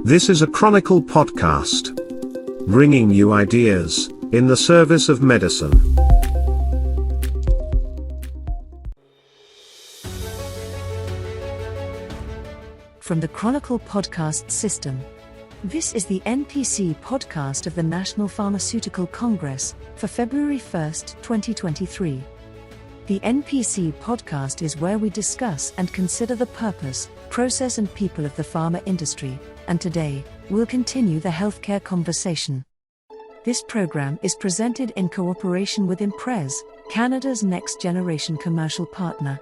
This is a Chronicle podcast, bringing you ideas in the service of medicine. From the Chronicle podcast system, this is the NPC podcast of the National Pharmaceutical Congress for February 1st, 2023. The NPC podcast is where we discuss and consider the purpose, process and people of the pharma industry, and today, we'll continue the healthcare conversation. This program is presented in cooperation with Imprez, Canada's next-generation commercial partner.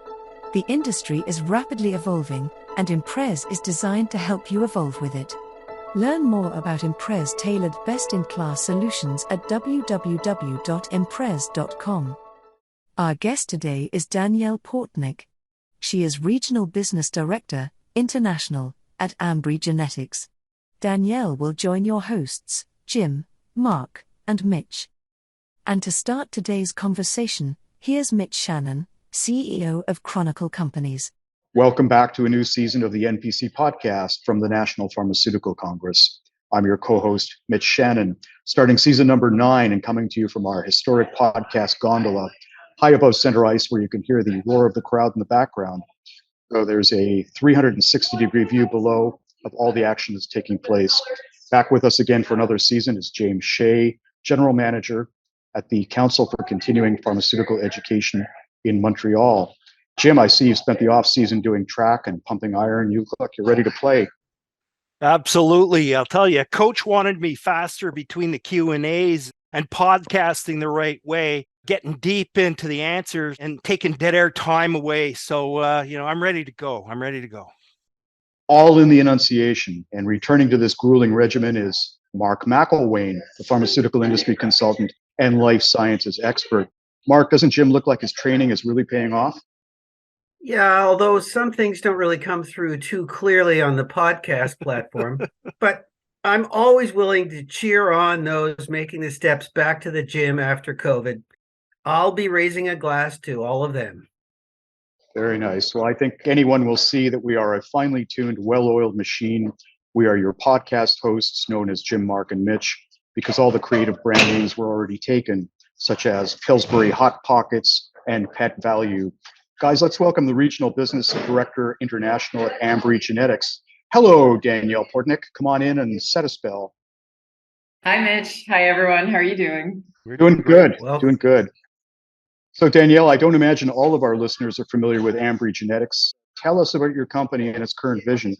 The industry is rapidly evolving, and Imprez is designed to help you evolve with it. Learn more about Imprez tailored best-in-class solutions at www.imprez.com. Our guest today is Danielle Portnik. She is Regional Business Director, International, at Ambry Genetics. Danielle will join your hosts, Jim, Mark, and Mitch. And to start today's conversation, here's Mitch Shannon, CEO of Chronicle Companies. Welcome back to a new season of the NPC podcast from the National Pharmaceutical Congress. I'm your co-host, Mitch Shannon, starting season number 9 and coming to you from our historic podcast gondola, high above center ice where you can hear the roar of the crowd in the background. So there's a 360-degree view below of all the action that's taking place. Back with us again for another season is James Shea, General Manager at the Council for Continuing Pharmaceutical Education in Montreal. Jim, I see you've spent the off-season doing track and pumping iron. You look like you're ready to play. Absolutely. I'll tell you, Coach wanted me faster between the Q&As and podcasting the right way, getting deep into the answers and taking dead air time away. So, I'm ready to go. All in the enunciation, and returning to this grueling regimen is Mark McElwain, the pharmaceutical industry consultant and life sciences expert. Mark, doesn't Jim look like his training is really paying off? Yeah, although some things don't really come through too clearly on the podcast platform, but I'm always willing to cheer on those making the steps back to the gym after COVID. I'll be raising a glass to all of them. Very nice. Well, I think anyone will see that we are a finely tuned, well-oiled machine. We are your podcast hosts known as Jim, Mark, and Mitch, because all the creative brand names were already taken, such as Pillsbury Hot Pockets and Pet Value. Guys, let's welcome the Regional Business Director International at Ambry Genetics. Hello, Danielle Portnik. Come on in and set a spell. Hi, Mitch. Hi, everyone. How are you doing? We're doing good. Well, Doing good. So, Danielle, I don't imagine all of our listeners are familiar with Ambry Genetics. Tell us about your company and its current vision.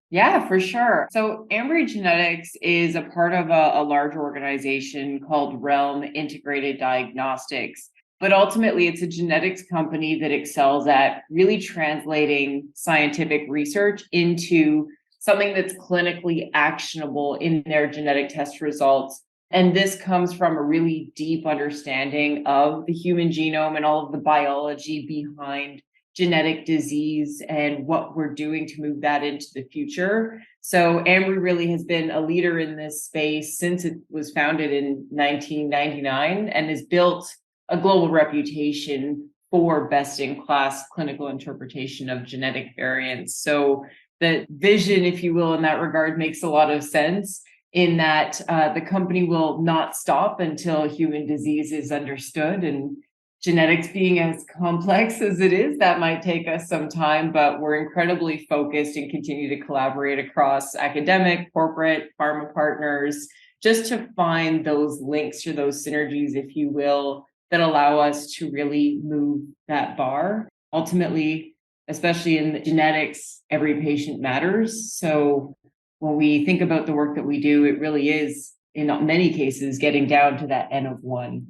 Yeah, for sure. So Ambry Genetics is a part of a large organization called Realm Integrated Diagnostics. But ultimately, it's a genetics company that excels at really translating scientific research into something that's clinically actionable in their genetic test results. And this comes from a really deep understanding of the human genome and all of the biology behind genetic disease and what we're doing to move that into the future. So Ambry really has been a leader in this space since it was founded in 1999 and has built a global reputation for best-in-class clinical interpretation of genetic variants. So the vision, if you will, in that regard makes a lot of sense in that the company will not stop until human disease is understood. And genetics being as complex as it is, that might take us some time, but we're incredibly focused and continue to collaborate across academic, corporate, pharma partners, just to find those links or those synergies, if you will, that allow us to really move that bar. Ultimately, especially in genetics, every patient matters. So when we think about the work that we do, it really is, in many cases, getting down to that N of 1.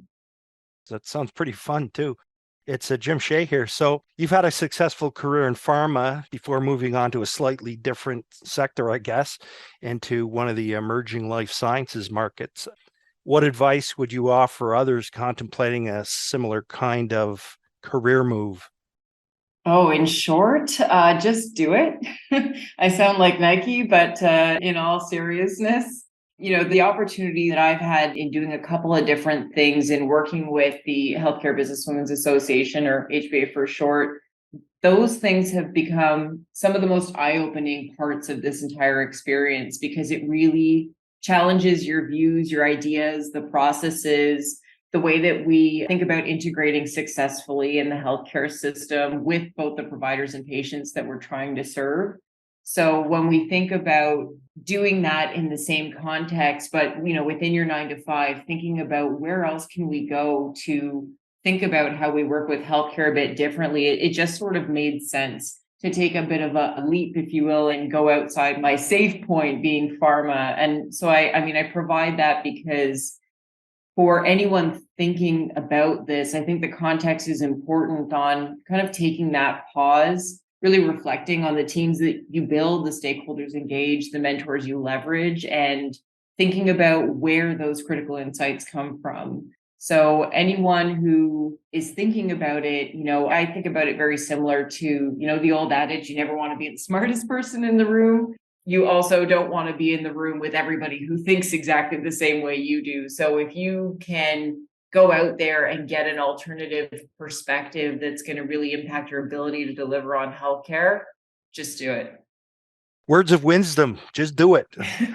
That sounds pretty fun, too. It's Jim Shea here. So you've had a successful career in pharma before moving on to a slightly different sector, I guess, into one of the emerging life sciences markets. What advice would you offer others contemplating a similar kind of career move? Oh, in short, just do it. I sound like Nike, but in all seriousness, the opportunity that I've had in doing a couple of different things in working with the Healthcare Businesswomen's Association, or HBA for short, those things have become some of the most eye-opening parts of this entire experience, because it really challenges your views, your ideas, the processes, the way that we think about integrating successfully in the healthcare system with both the providers and patients that we're trying to serve. So when we think about doing that in the same context, but within your 9 to 5, thinking about where else can we go to think about how we work with healthcare a bit differently, it just sort of made sense to take a bit of a leap, if you will, and go outside my safe point being pharma. And so I provide that because for anyone thinking about this, I think the context is important on kind of taking that pause, really reflecting on the teams that you build, the stakeholders engage, the mentors you leverage, and thinking about where those critical insights come from. So anyone who is thinking about it, I think about it very similar to, the old adage, you never want to be the smartest person in the room. You also don't want to be in the room with everybody who thinks exactly the same way you do. So if you can go out there and get an alternative perspective that's going to really impact your ability to deliver on healthcare, just do it. Words of wisdom, just do it.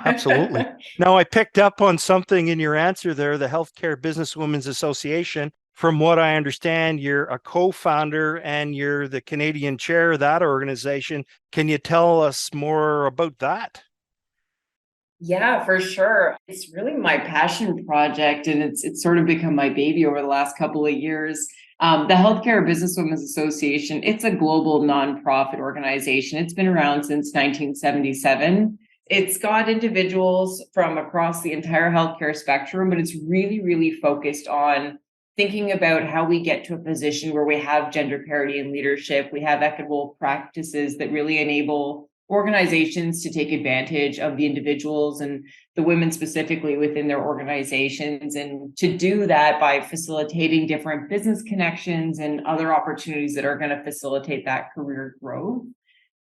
Absolutely. Now, I picked up on something in your answer there, the Healthcare Businesswomen's Association. From what I understand, you're a co-founder and you're the Canadian chair of that organization. Can you tell us more about that? Yeah, for sure. It's really my passion project, and it's sort of become my baby over the last couple of years. The Healthcare Businesswomen's Association, it's a global nonprofit organization. It's been around since 1977. It's got individuals from across the entire healthcare spectrum, but it's really, really focused on thinking about how we get to a position where we have gender parity in leadership, we have equitable practices that really enable organizations to take advantage of the individuals and the women specifically within their organizations, and to do that by facilitating different business connections and other opportunities that are going to facilitate that career growth.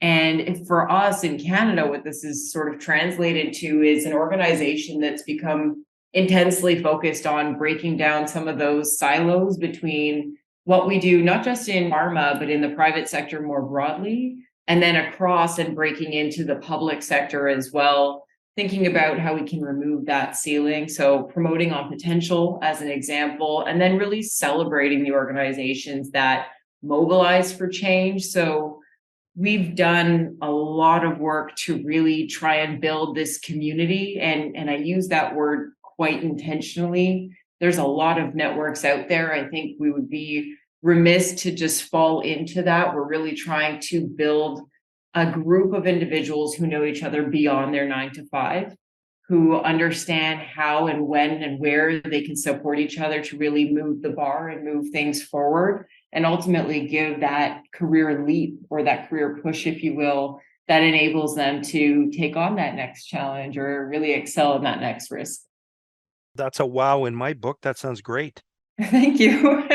And for us in Canada, what this is sort of translated to is an organization that's become intensely focused on breaking down some of those silos between what we do, not just in pharma, but in the private sector more broadly, and then across and breaking into the public sector as well, thinking about how we can remove that ceiling. So promoting on potential as an example, and then really celebrating the organizations that mobilize for change. So we've done a lot of work to really try and build this community. And I use that word quite intentionally. There's a lot of networks out there. I think we would be remiss to just fall into that. We're really trying to build a group of individuals who know each other beyond their 9 to 5, who understand how and when and where they can support each other to really move the bar and move things forward, and ultimately give that career leap or that career push, if you will, that enables them to take on that next challenge or really excel in that next risk. That's a wow in my book. That sounds great. Thank you.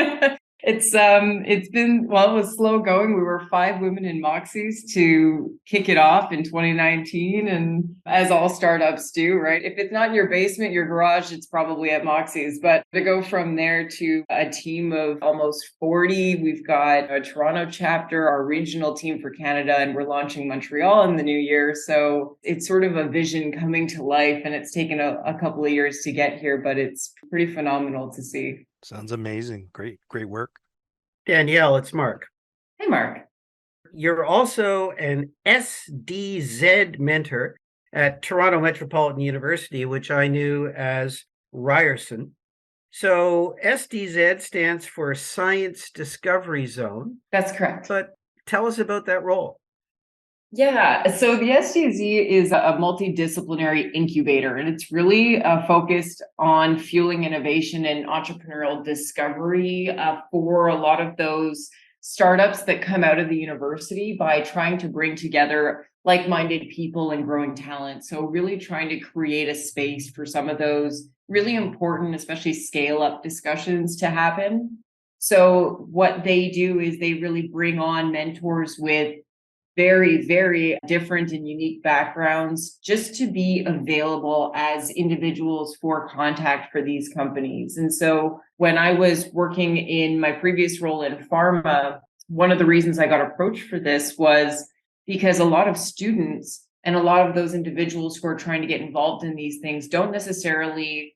It's been, well, it was slow going. We were 5 women in Moxies to kick it off in 2019. And as all startups do, right? If it's not in your basement, your garage, it's probably at Moxies. But to go from there to a team of almost 40, we've got a Toronto chapter, our regional team for Canada, and we're launching Montreal in the new year. So it's sort of a vision coming to life, and it's taken a couple of years to get here, but it's pretty phenomenal to see. Sounds amazing. Great work. Danielle, it's Mark. Hey, Mark. You're also an SDZ mentor at Toronto Metropolitan University, which I knew as Ryerson. So SDZ stands for Science Discovery Zone. That's correct. But tell us about that role. Yeah, so the SDZ is a multidisciplinary incubator, and it's really focused on fueling innovation and entrepreneurial discovery for a lot of those startups that come out of the university by trying to bring together like-minded people and growing talent. So really trying to create a space for some of those really important, especially scale-up discussions to happen. So what they do is they really bring on mentors with very, very different and unique backgrounds just to be available as individuals for contact for these companies. And so when I was working in my previous role in pharma, one of the reasons I got approached for this was because a lot of students and a lot of those individuals who are trying to get involved in these things don't necessarily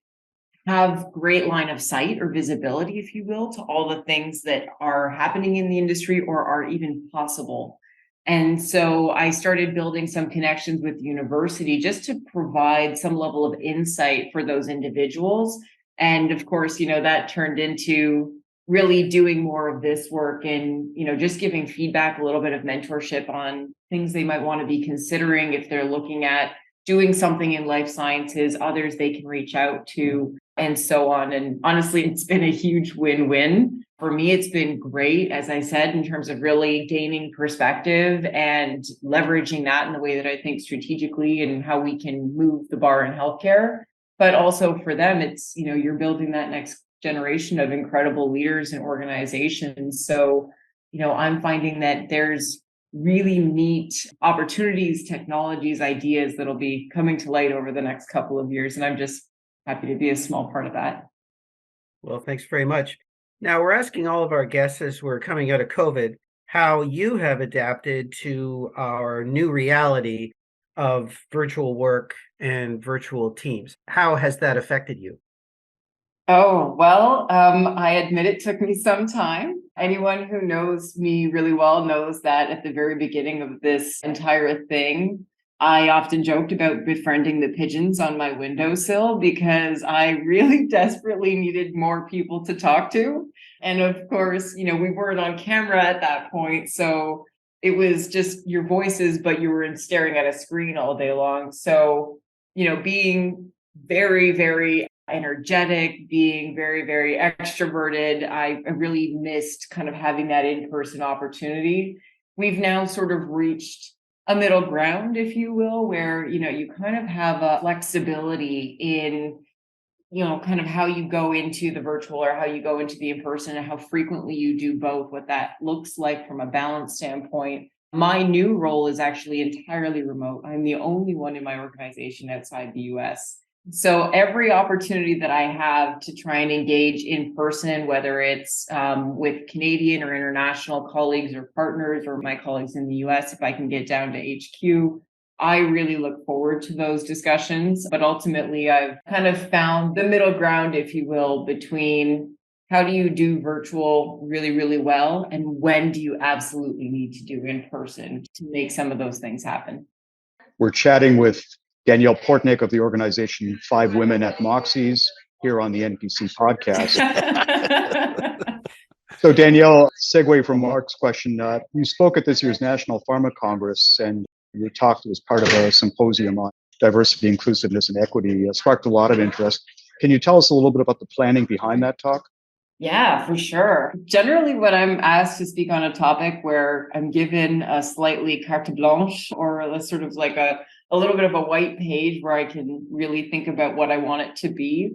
have great line of sight or visibility, if you will, to all the things that are happening in the industry or are even possible. And so I started building some connections with the university just to provide some level of insight for those individuals. And of course, that turned into really doing more of this work and, just giving feedback, a little bit of mentorship on things they might want to be considering if they're looking at doing something in life sciences, others they can reach out to, and so on. And honestly, it's been a huge win-win. For me, it's been great, as I said, in terms of really gaining perspective and leveraging that in the way that I think strategically and how we can move the bar in healthcare. But also for them, it's, you're building that next generation of incredible leaders and organizations. So, I'm finding that there's really neat opportunities, technologies, ideas that'll be coming to light over the next couple of years. And I'm just happy to be a small part of that. Well, thanks very much. Now, we're asking all of our guests as we're coming out of COVID, how you have adapted to our new reality of virtual work and virtual teams. How has that affected you? Oh, well, I admit it took me some time. Anyone who knows me really well knows that at the very beginning of this entire thing, I often joked about befriending the pigeons on my windowsill because I really desperately needed more people to talk to. And of course, we weren't on camera at that point. So it was just your voices, but you were staring at a screen all day long. So, being very, very energetic, being very, very extroverted, I really missed kind of having that in-person opportunity. We've now sort of reached a middle ground, if you will, where, you kind of have a flexibility in, kind of how you go into the virtual or how you go into the in-person and how frequently you do both, what that looks like from a balance standpoint. My new role is actually entirely remote. I'm the only one in my organization outside the US. So every opportunity that I have to try and engage in person, whether it's with Canadian or international colleagues or partners or my colleagues in the US, if I can get down to HQ, I really look forward to those discussions. But ultimately, I've kind of found the middle ground, if you will, between how do you do virtual really, really well and when do you absolutely need to do in person to make some of those things happen. We're chatting with Danielle Portnik of the organization 5 Women at Moxie's here on the NPC podcast. So Danielle, segue from Mark's question, you spoke at this year's National Pharma Congress and your talk was part of a symposium on diversity, inclusiveness, and equity. Sparked a lot of interest. Can you tell us a little bit about the planning behind that talk? Yeah, for sure. Generally, when I'm asked to speak on a topic where I'm given a slightly carte blanche or a sort of like a little bit of a white page where I can really think about what I want it to be,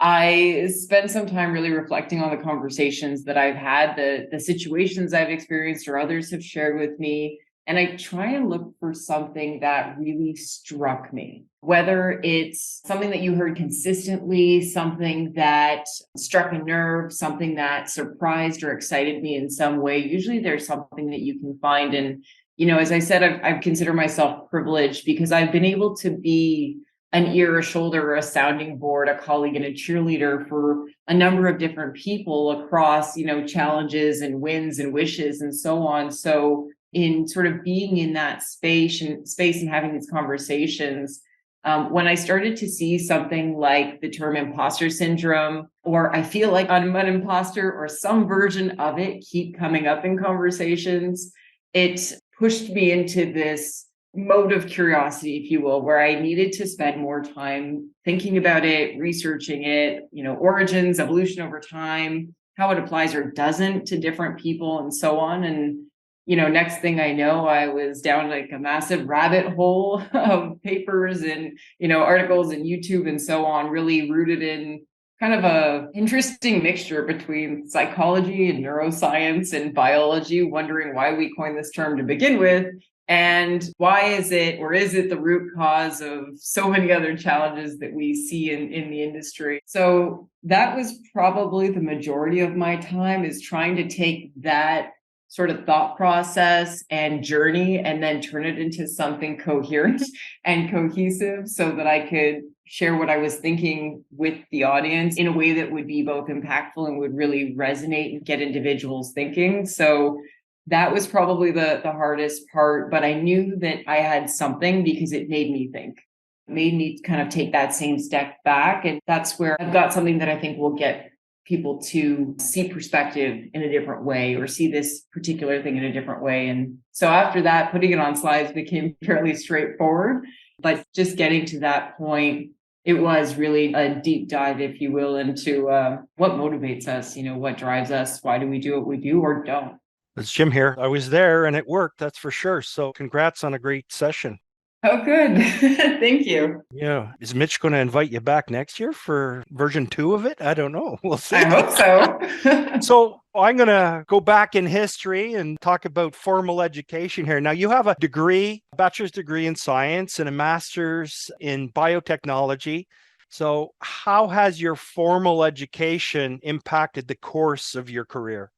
I spend some time really reflecting on the conversations that I've had, the situations I've experienced or others have shared with me. And I try and look for something that really struck me, whether it's something that you heard consistently, something that struck a nerve, something that surprised or excited me in some way. Usually there's something that you can find. And, as I said, I've considered myself privileged because I've been able to be an ear, a shoulder, a sounding board, a colleague, and a cheerleader for a number of different people across, challenges and wins and wishes and so on. So in sort of being in that space and having these conversations, when I started to see something like the term imposter syndrome, or I feel like I'm an imposter, or some version of it keep coming up in conversations, it pushed me into this mode of curiosity, if you will, where I needed to spend more time thinking about it, researching it, origins, evolution over time, how it applies or doesn't to different people and so on. And next thing I know, I was down like a massive rabbit hole of papers and, articles and YouTube and so on, really rooted in kind of a interesting mixture between psychology and neuroscience and biology, wondering why we coined this term to begin with. And why is it the root cause of so many other challenges that we see in the industry? So that was probably the majority of my time, is trying to take that sort of thought process and journey and then turn it into something coherent and cohesive so that I could share what I was thinking with the audience in a way that would be both impactful and would really resonate and get individuals thinking. So that was probably the hardest part, but I knew that I had something because it made me think. It made me kind of take that same step back. And that's where I've got something that I think will get people to see perspective in a different way or see this particular thing in a different way. And so after that, putting it on slides became fairly straightforward. But just getting to that point, it was really a deep dive, if you will, into what motivates us, what drives us, why do we do what we do or don't. It's Jim here. I was there and it worked, that's for sure. So congrats on a great session. Oh, good. Thank you. Yeah. Is Mitch going to invite you back next year for version 2 of it? I don't know. We'll see. I hope so. So I'm going to go back in history and talk about formal education here. Now, you have a degree, a bachelor's degree in science and a master's in biotechnology. So how has your formal education impacted the course of your career?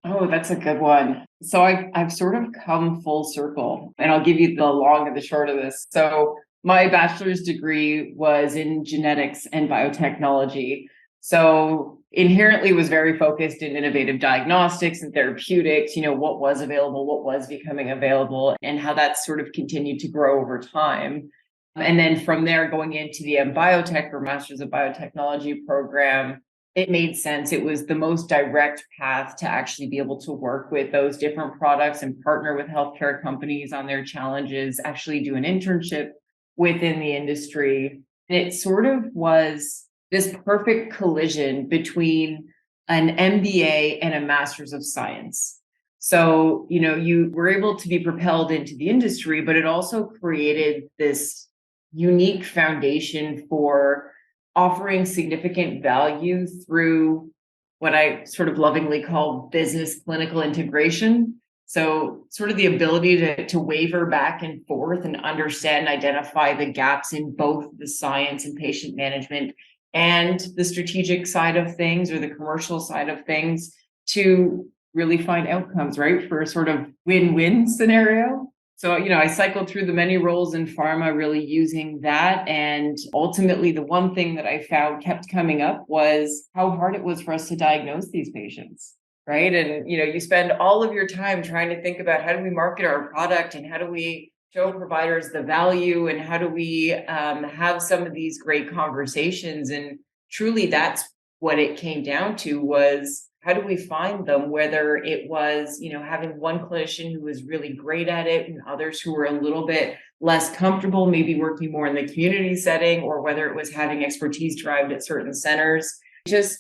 Oh, that's a good one. So I've sort of come full circle, and I'll give you the long and the short of this. So my bachelor's degree was in genetics and biotechnology. So inherently was very focused in innovative diagnostics and therapeutics, what was available, what was becoming available, and how that's sort of continued to grow over time. And then from there, going into the biotech or master's of biotechnology program, it made sense. It was the most direct path to actually be able to work with those different products and partner with healthcare companies on their challenges, actually do an internship within the industry. And it sort of was this perfect collision between an MBA and a master's of science. So, you were able to be propelled into the industry, but it also created this unique foundation for offering significant value through what I sort of lovingly call business clinical integration. So sort of the ability to waver back and forth and understand and identify the gaps in both the science and patient management and the strategic side of things or the commercial side of things to really find outcomes, right? For a sort of win-win scenario. So, I cycled through the many roles in pharma, really using that. And ultimately, the one thing that I found kept coming up was how hard it was for us to diagnose these patients, right? And, you spend all of your time trying to think about how do we market our product and how do we show providers the value and how do we have some of these great conversations. And truly, that's what it came down to was, how do we find them? Whether it was, having one clinician who was really great at it and others who were a little bit less comfortable, maybe working more in the community setting, or whether it was having expertise derived at certain centers, it just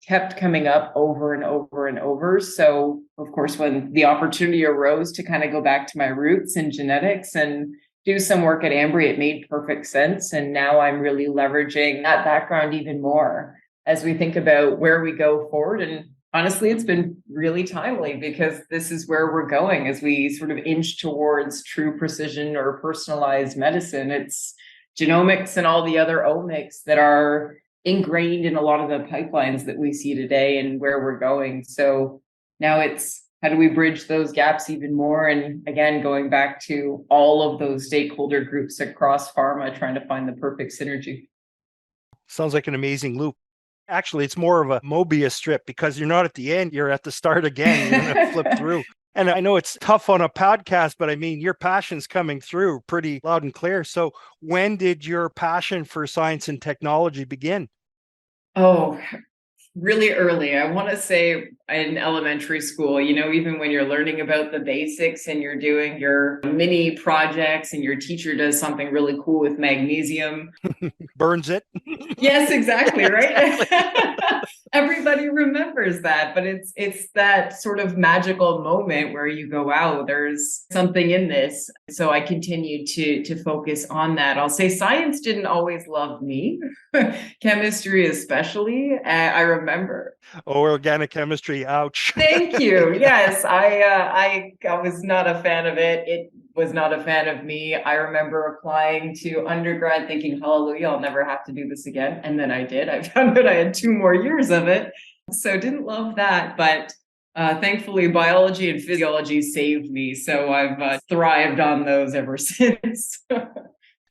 kept coming up over and over and over. So, of course, when the opportunity arose to kind of go back to my roots in genetics and do some work at Ambry, it made perfect sense. And now I'm really leveraging that background even more as we think about where we go forward. And honestly, it's been really timely because this is where we're going as we sort of inch towards true precision or personalized medicine. It's genomics and all the other omics that are ingrained in a lot of the pipelines that we see today and where we're going. So now it's how do we bridge those gaps even more? And again, going back to all of those stakeholder groups across pharma, trying to find the perfect synergy. Sounds like an amazing loop. Actually, it's more of a Mobius strip because you're not at the end, you're at the start again. You're going to flip through. And I know it's tough on a podcast, but I mean, your passion's coming through pretty loud and clear. So when did your passion for science and technology begin? Oh, really early. I want to say in elementary school, even when you're learning about the basics and you're doing your mini projects and your teacher does something really cool with magnesium. Burns it. Yes, exactly. Right. Everybody remembers that, but it's that sort of magical moment where you go, wow, there's something in this. So I continued to focus on that. I'll say science didn't always love me, chemistry especially. I remember. Oh, organic chemistry. Ouch. Thank you. Yes, I was not a fan of it. It was not a fan of me. I remember applying to undergrad thinking, hallelujah, I'll never have to do this again. And then I did. I found out I had 2 more years of it. So didn't love that. But Thankfully, biology and physiology saved me, so I've thrived on those ever since.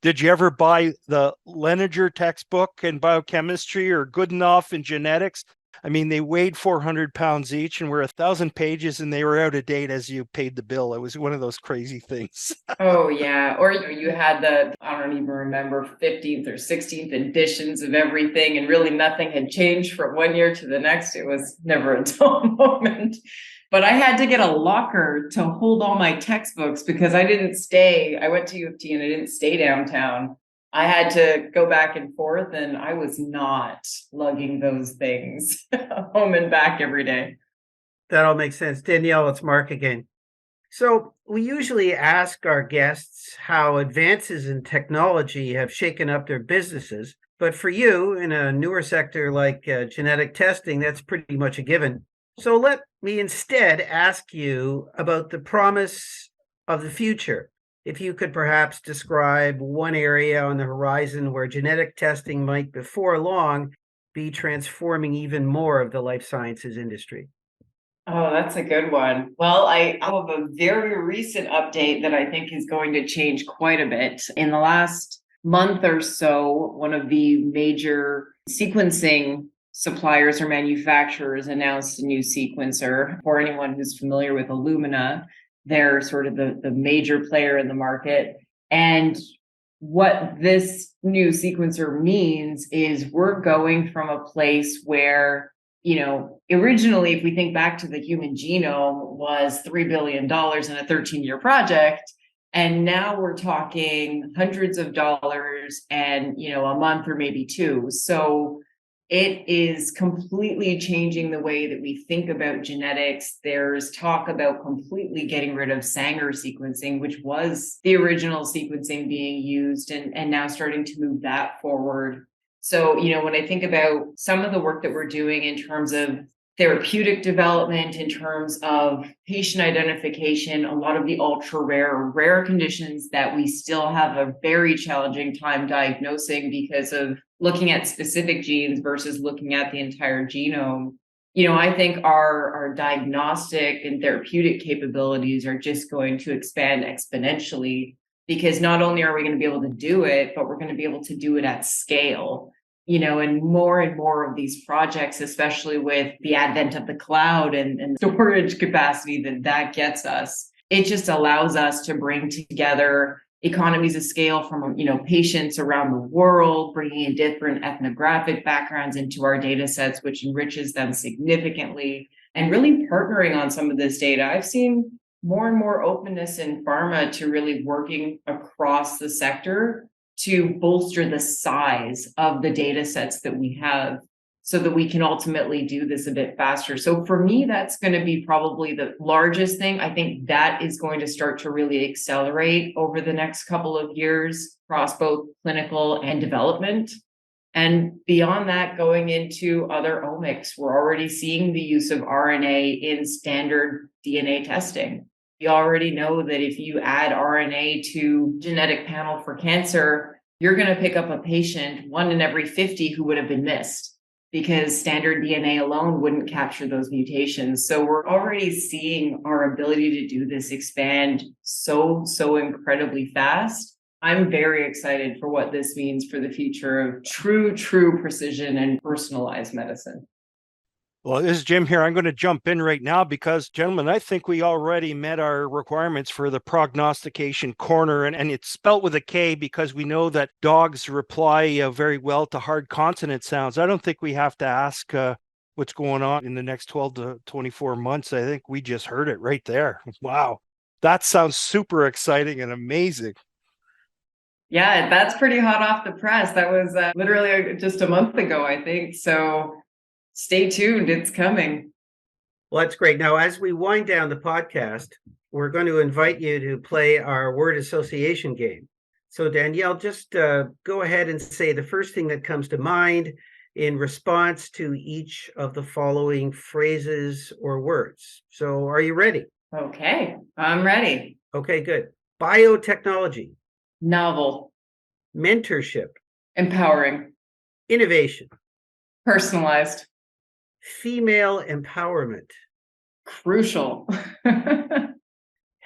Did you ever buy the Leninger textbook in biochemistry or Good Enough in genetics? I mean, they weighed 400 pounds each and were 1,000 pages, and they were out of date as you paid the bill. It was one of those crazy things. Oh, yeah. Or you had I don't even remember, 15th or 16th editions of everything, and really nothing had changed from one year to the next. It was never a dull moment. But I had to get a locker to hold all my textbooks because I went to U of T and I didn't stay downtown. I had to go back and forth, and I was not lugging those things home and back every day. That all makes sense. Danielle, it's Mark again. So we usually ask our guests how advances in technology have shaken up their businesses. But for you, in a newer sector like genetic testing, that's pretty much a given. So let me instead ask you about the promise of the future. If you could perhaps describe one area on the horizon where genetic testing might before long be transforming even more of the life sciences industry. Oh, that's a good one. Well, I have a very recent update that I think is going to change quite a bit. In the last month or so, one of the major sequencing suppliers or manufacturers announced a new sequencer. For anyone who's familiar with Illumina, they're sort of the major player in the market. And what this new sequencer means is we're going from a place where, originally, if we think back to the human genome, was $3 billion in a 13-year project. And now we're talking hundreds of dollars and, a month or maybe two. So it is completely changing the way that we think about genetics. There's talk about completely getting rid of Sanger sequencing, which was the original sequencing being used, and now starting to move that forward. So, when I think about some of the work that we're doing in terms of therapeutic development, in terms of patient identification, a lot of the ultra rare conditions that we still have a very challenging time diagnosing because of looking at specific genes versus looking at the entire genome. I think our diagnostic and therapeutic capabilities are just going to expand exponentially, because not only are we going to be able to do it, but we're going to be able to do it at scale. And more of these projects, especially with the advent of the cloud and storage capacity that gets us, it just allows us to bring together economies of scale from, patients around the world, bringing in different ethnographic backgrounds into our data sets, which enriches them significantly, and really partnering on some of this data. I've seen more and more openness in pharma to really working across the sector to bolster the size of the data sets that we have so that we can ultimately do this a bit faster. So for me, that's going to be probably the largest thing. I think that is going to start to really accelerate over the next couple of years across both clinical and development. And beyond that, going into other omics, we're already seeing the use of RNA in standard DNA testing. We already know that if you add RNA to genetic panel for cancer, you're going to pick up a patient 1 in every 50 who would have been missed, because standard DNA alone wouldn't capture those mutations. So we're already seeing our ability to do this expand so incredibly fast. I'm very excited for what this means for the future of true precision and personalized medicine. Well, this is Jim here. I'm going to jump in right now because, gentlemen, I think we already met our requirements for the prognostication corner, and it's spelt with a K because we know that dogs reply very well to hard consonant sounds. I don't think we have to ask what's going on in the next 12 to 24 months. I think we just heard it right there. Wow. That sounds super exciting and amazing. Yeah, that's pretty hot off the press. That was literally just a month ago, I think. So stay tuned, it's coming. Well, that's great. Now, as we wind down the podcast, we're going to invite you to play our word association game. So, Danielle, just go ahead and say the first thing that comes to mind in response to each of the following phrases or words. So, are you ready? Okay, I'm ready. Okay, good. Biotechnology. Novel. Mentorship. Empowering. Innovation. Personalized. Female empowerment. Crucial.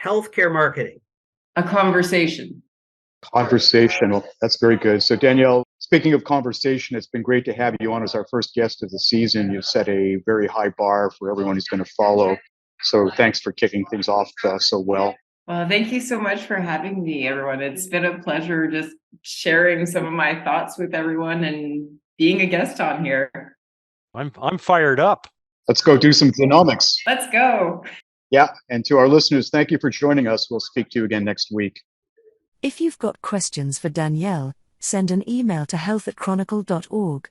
Healthcare marketing. A conversation. Conversational. That's very good. So Danielle, speaking of conversation, it's been great to have you on as our first guest of the season. You've set a very high bar for everyone who's going to follow. So thanks for kicking things off so well. Well, thank you so much for having me, everyone. It's been a pleasure just sharing some of my thoughts with everyone and being a guest on here. I'm fired up. Let's go do some genomics. Let's go. Yeah. And to our listeners, thank you for joining us. We'll speak to you again next week. If you've got questions for Danielle, send an email to health@chronicle.org.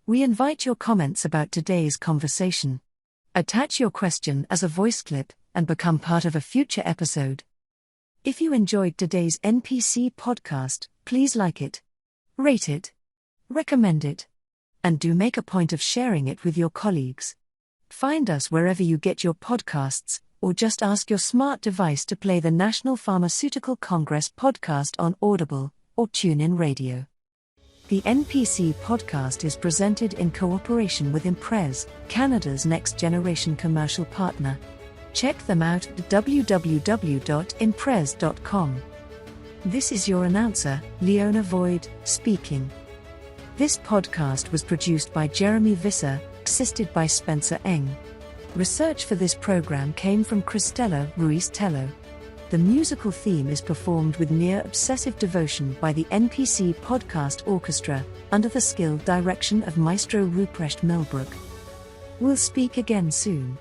We invite your comments about today's conversation. Attach your question as a voice clip and become part of a future episode. If you enjoyed today's NPC podcast, please like it, rate it, recommend it, and do make a point of sharing it with your colleagues. Find us wherever you get your podcasts, or just ask your smart device to play the National Pharmaceutical Congress podcast on Audible or TuneIn Radio. The NPC podcast is presented in cooperation with Imprez, Canada's next-generation commercial partner. Check them out at www.imprez.com. This is your announcer, Leona Void, speaking. This podcast was produced by Jeremy Visser, assisted by Spencer Eng. Research for this program came from Cristela Ruiz-Tello. The musical theme is performed with near obsessive devotion by the NPC Podcast Orchestra, under the skilled direction of Maestro Ruprecht Milbrook. We'll speak again soon.